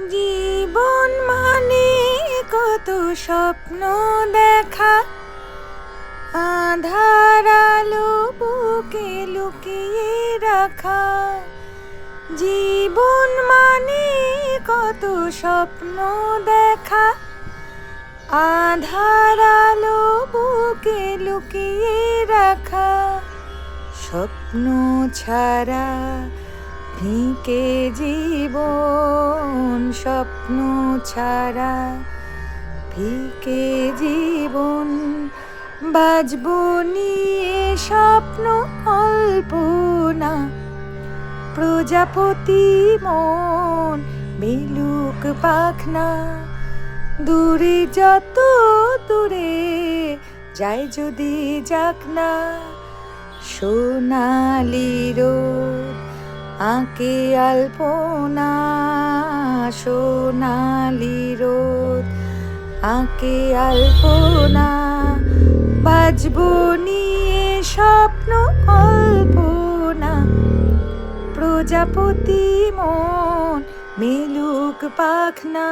জীবন মানে কত স্বপ্ন দেখা, আঁধার আলো বুকে লুকিয়ে রাখা। জীবন মানে কত স্বপ্ন দেখা, আঁধার আলো বুকে লুকিয়ে রাখা। স্বপ্ন ছাড়া ফিকে জীবন, স্বপ্ন ছাড়া ফিকে জীবন। বাজবো নিয়ে স্বপ্ন কল্পনা, প্রজাপতি মন বেলুক পাখনা। দূরে যত দূরে যাই যদি যাক না, সোনালি রোদ আঁকে আলপনা। সোনালি রোদ আঁকে আলপনা। বাজবো নিয়ে স্বপ্ন কল্পনা, প্রজাপতি মন মেলুক পাখনা।